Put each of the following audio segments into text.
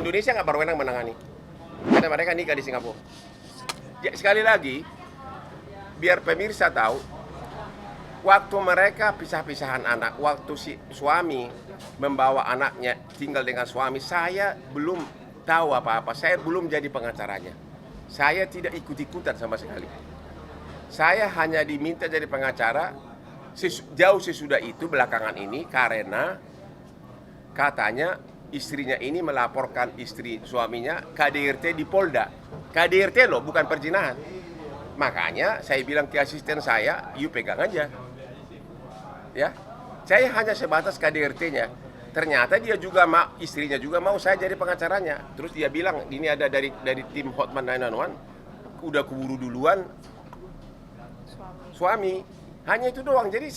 Indonesia nggak berwenang menangani. Karena mereka nikah di Singapura. Ya, sekali lagi, biar pemirsa tahu, waktu mereka pisah-pisahan anak, waktu si suami membawa anaknya tinggal dengan suami, saya belum tahu apa-apa. Saya belum jadi pengacaranya. Saya tidak ikut-ikutan sama sekali. Saya hanya diminta jadi pengacara jauh sesudah itu belakangan ini karena katanya istrinya ini melaporkan istri suaminya KDRT di Polda. KDRT loh, bukan perzinahan. Makanya saya bilang ke asisten saya, "You pegang aja." Ya. Saya hanya sebatas KDRT-nya. Ternyata dia juga istrinya juga mau saya jadi pengacaranya. Terus dia bilang, "Ini ada dari tim Hotman 911, udah kuburu duluan suami." Hanya itu doang. Jadi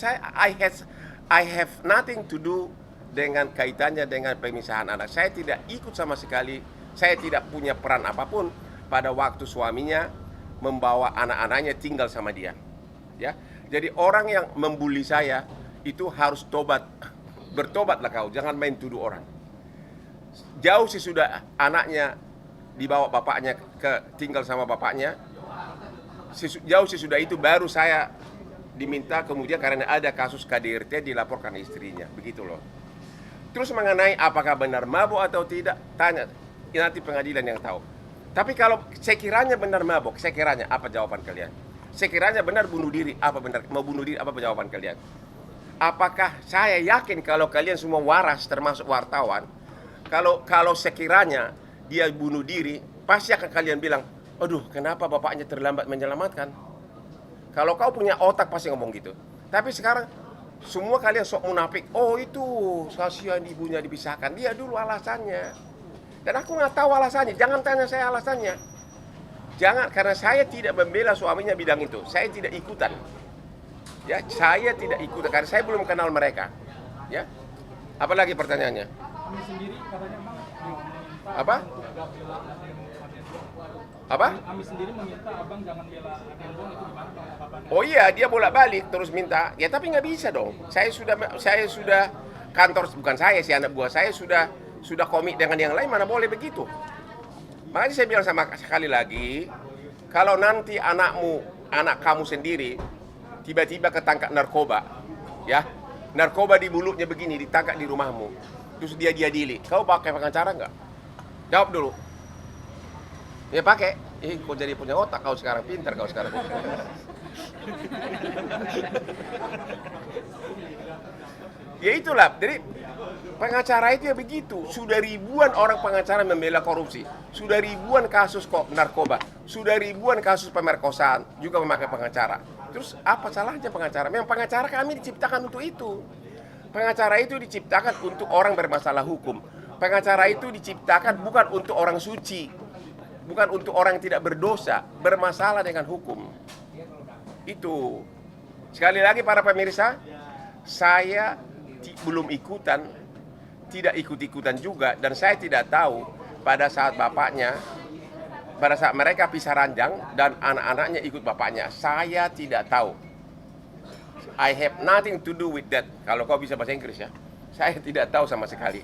I have nothing to do dengan kaitannya dengan pemisahan anak. Saya tidak ikut sama sekali. Saya tidak punya peran apapun pada waktu suaminya membawa anak-anaknya tinggal sama dia. Ya. Jadi orang yang membuli saya itu harus tobat. Bertobatlah kau, jangan main tuduh orang. Jauh sesudah anaknya dibawa bapaknya tinggal sama bapaknya, jauh sesudah itu baru saya diminta kemudian karena ada kasus KDRT dilaporkan istrinya, begitu loh. Terus mengenai apakah benar mabuk atau tidak, tanya nanti pengadilan yang tahu. Tapi kalau sekiranya benar mabuk, sekiranya apa jawaban kalian? Sekiranya benar bunuh diri, apa benar mau bunuh diri, apa jawaban kalian? Apakah saya yakin kalau kalian semua waras termasuk wartawan, kalau sekiranya dia bunuh diri, pasti akan kalian bilang, "Aduh, kenapa bapaknya terlambat menyelamatkan?" Kalau kau punya otak pasti ngomong gitu. Tapi sekarang semua kalian sok munafik. "Oh itu kasihan ibunya dipisahkan." Dia dulu alasannya. Dan aku nggak tahu alasannya. Jangan tanya saya alasannya. Jangan, karena saya tidak membela suaminya bidang itu. Saya tidak ikutan. Ya, saya tidak ikutan karena saya belum kenal mereka. Ya. Apalagi pertanyaannya? Apa? Apa? Kami sendiri meminta abang jangan bela Agen Bong, itu gimana Bang? Oh iya, dia bolak-balik terus minta. Ya tapi nggak bisa dong. Saya sudah kantor, bukan saya sih, anak buah saya sudah komit dengan yang lain, mana boleh begitu. Makanya saya bilang sekali lagi, kalau nanti anak kamu sendiri tiba-tiba ketangkap narkoba, ya, narkoba di mulutnya begini ditangkap di rumahmu, terus dia diadili, kau pakai pengacara nggak? Jawab dulu. Ya pakai. Kau jadi punya otak kau sekarang, pintar kau sekarang. Ya itulah, jadi pengacara itu ya begitu. Sudah ribuan orang pengacara membela korupsi, sudah ribuan kasus narkoba, sudah ribuan kasus pemerkosaan juga memakai pengacara. Terus apa salahnya pengacara? Memang pengacara kami diciptakan untuk itu. Pengacara itu diciptakan untuk orang bermasalah hukum. Pengacara itu diciptakan bukan untuk orang suci, bukan untuk orang yang tidak berdosa, bermasalah dengan hukum. Itu. Sekali lagi para pemirsa, saya belum ikutan, tidak ikut-ikutan juga, dan saya tidak tahu pada saat mereka pisah ranjang dan anak-anaknya ikut bapaknya. Saya tidak tahu. I have nothing to do with that. Kalau kau bisa bahasa Inggris ya. Saya tidak tahu sama sekali.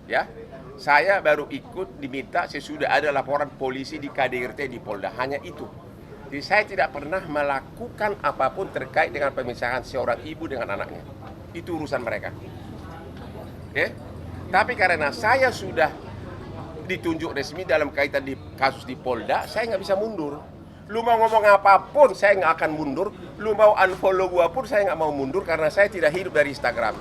Ya. Saya baru ikut diminta sesudah ada laporan polisi di KDRT di Polda. Hanya itu. Jadi saya tidak pernah melakukan apapun terkait dengan pemisahan seorang ibu dengan anaknya. Itu urusan mereka. Oke? Tapi karena saya sudah ditunjuk resmi dalam kaitan di kasus di Polda, saya nggak bisa mundur. Lu mau ngomong apapun, saya nggak akan mundur. Lu mau unfollow gua pun, saya nggak mau mundur karena saya tidak hidup dari Instagram.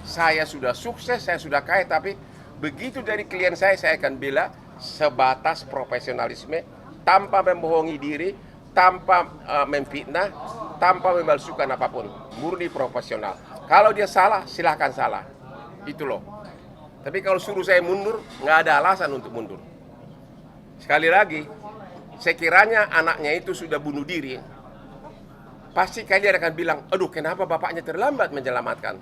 Saya sudah sukses, saya sudah kaya, tapi begitu dari klien saya akan bela sebatas profesionalisme, tanpa membohongi diri, tanpa memfitnah, tanpa memalsukan apapun. Murni profesional. Kalau dia salah, silahkan salah. Itu loh. Tapi kalau suruh saya mundur, nggak ada alasan untuk mundur. Sekali lagi, sekiranya anaknya itu sudah bunuh diri, pasti kalian akan bilang, "Aduh, kenapa bapaknya terlambat menyelamatkan?"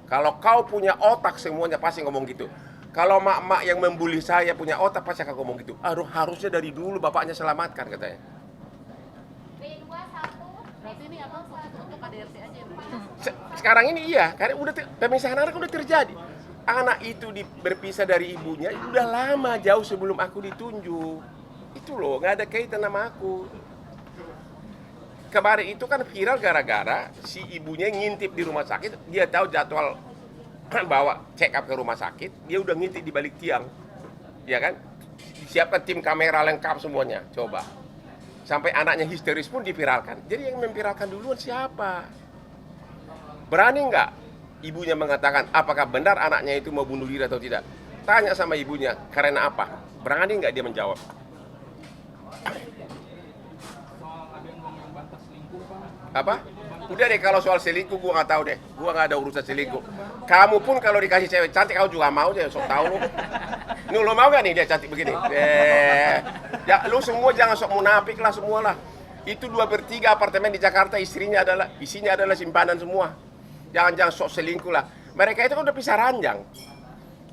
Kalau kau punya otak, semuanya pasti ngomong gitu. Kalau mak-mak yang membuli saya punya otak, pasti akan ngomong gitu. "Aduh, harusnya dari dulu bapaknya selamatkan," katanya. Berarti ini apa untuk KDRT aja ya? Sekarang ini iya, karena pemisahan anak udah terjadi. Anak itu berpisah dari ibunya udah lama, jauh sebelum aku ditunjuk. Itu loh, nggak ada kaitan sama aku. Kemarin itu kan viral gara-gara si ibunya ngintip di rumah sakit. Dia tahu jadwal bawa check up ke rumah sakit, dia udah ngintip di balik tiang. Ya kan? Disiapkan tim kamera lengkap semuanya. Coba. Sampai anaknya histeris pun diviralkan. Jadi yang memviralkan duluan siapa? Berani nggak ibunya mengatakan apakah benar anaknya itu mau bunuh diri atau tidak? Tanya sama ibunya, karena apa? Berani nggak dia menjawab? Soal agen bang yang bantah selingkuh, Pak. Apa? Udah deh, kalau soal selingkuh gua nggak tahu deh. Gua nggak ada urusan selingkuh. Kamu pun kalau dikasih cewek cantik kamu juga mau deh, sok tahu lu. Lu mau nggak nih dia cantik begini? Ya lu semua jangan sok munafik lah semua lah. Itu 2/3 apartemen di Jakarta isinya adalah simpanan semua. Jangan sok selingkuh lah. Mereka itu kan udah pisah ranjang.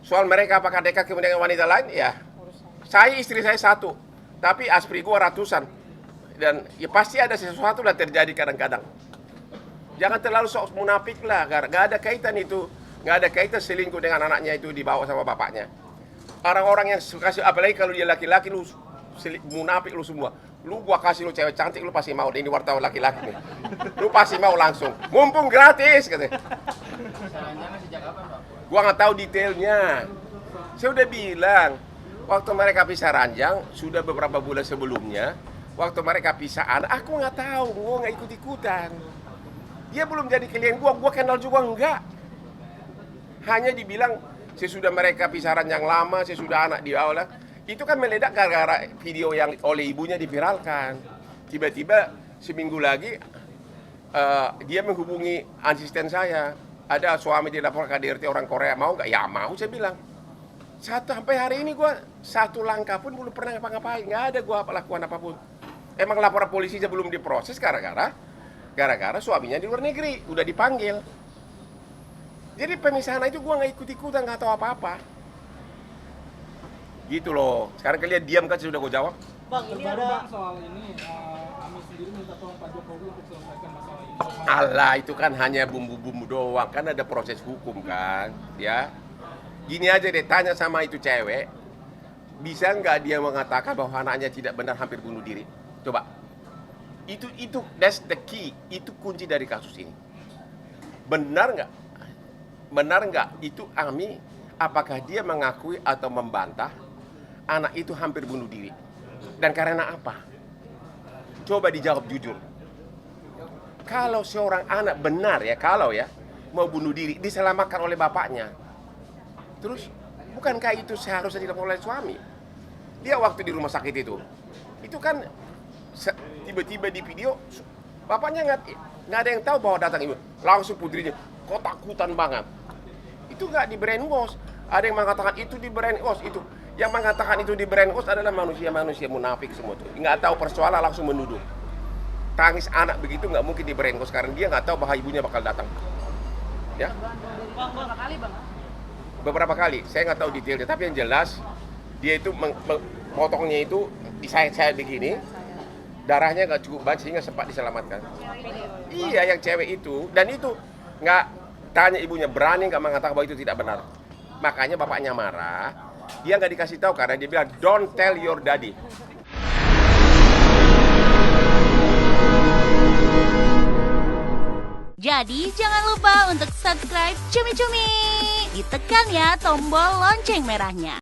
Soal mereka apakah dekat kemudian dengan wanita lain, ya. Saya istri saya satu, tapi aspri gua ratusan. Dan ya pasti ada sesuatu lah terjadi kadang-kadang. Jangan terlalu sok munafik lah, gak ada kaitan itu. Gak ada kaitan selingkuh dengan anaknya itu dibawa sama bapaknya. Orang-orang yang kasih, apalagi kalau dia laki-laki, lu munafik lu semua. Gua kasih lu cewek cantik, lu pasti mau. Ini wartawan laki-laki nih. Lu pasti mau langsung. Mumpung gratis, katanya. Gua nggak tahu detailnya. Saya udah bilang, waktu mereka pisah ranjang, sudah beberapa bulan sebelumnya, waktu mereka pisah anak, aku nggak tahu, gua nggak ikut-ikutan. Dia belum jadi klien gua kenal juga enggak. Hanya dibilang, sesudah mereka pisah ranjang lama, sesudah anak di awal, itu kan meledak gara-gara video yang oleh ibunya diviralkan. Tiba-tiba seminggu lagi, dia menghubungi asisten saya. Ada suami dilapor ke KDRT orang Korea, mau nggak? Ya mau, saya bilang. Sampai hari ini gua satu langkah pun belum pernah ngapa-ngapain, nggak ada gua lakukan apapun. Emang laporan polisi aja belum diproses gara-gara suaminya di luar negeri, udah dipanggil. Jadi pemisahan itu gua nggak ikut-ikutan, nggak tahu apa-apa. Gitu loh. Sekarang kalian diam kan sudah gua jawab. Bang, ini ada bang soal ini, Ami sendiri minta tolong Pak Jokowi untuk selesaikan masalah ini. Allah, itu kan hanya bumbu-bumbu doang, kan ada proses hukum kan, ya. Gini aja deh, tanya sama itu cewek, bisa nggak dia mengatakan bahwa anaknya tidak benar hampir bunuh diri? Coba. Itu that's the key, itu kunci dari kasus ini. Benar nggak itu Ami, apakah dia mengakui atau membantah anak itu hampir bunuh diri? Dan karena apa? Coba dijawab jujur. Kalau seorang anak benar ya, mau bunuh diri, diselamatkan oleh bapaknya. Terus, bukankah itu seharusnya dilakukan oleh suami? Dia waktu di rumah sakit itu kan tiba-tiba di video, bapaknya nggak ada yang tahu bahwa datang ibu. Langsung putrinya, kok takutan banget. Itu nggak di brainwash. Ada yang mengatakan itu di brainwash, itu. Yang mengatakan itu di brainwash adalah manusia-manusia munafik semua tuh. Nggak tahu persoalan langsung menuduh. Tangis anak begitu nggak mungkin di brainwash karena dia nggak tahu bahwa ibunya bakal datang. Ya? Berapa kali bang? Beberapa kali, saya nggak tahu detailnya, tapi yang jelas dia itu potongnya itu di sayat-sayat begini, darahnya nggak cukup banyak sehingga sempat diselamatkan. Iya, yang cewek itu, dan itu nggak tanya ibunya, berani nggak mengatakan bahwa itu tidak benar. Makanya bapaknya marah, dia nggak dikasih tahu karena dia bilang don't tell your daddy. Jadi jangan lupa untuk subscribe Cumi Cumi. Ditekan ya tombol lonceng merahnya.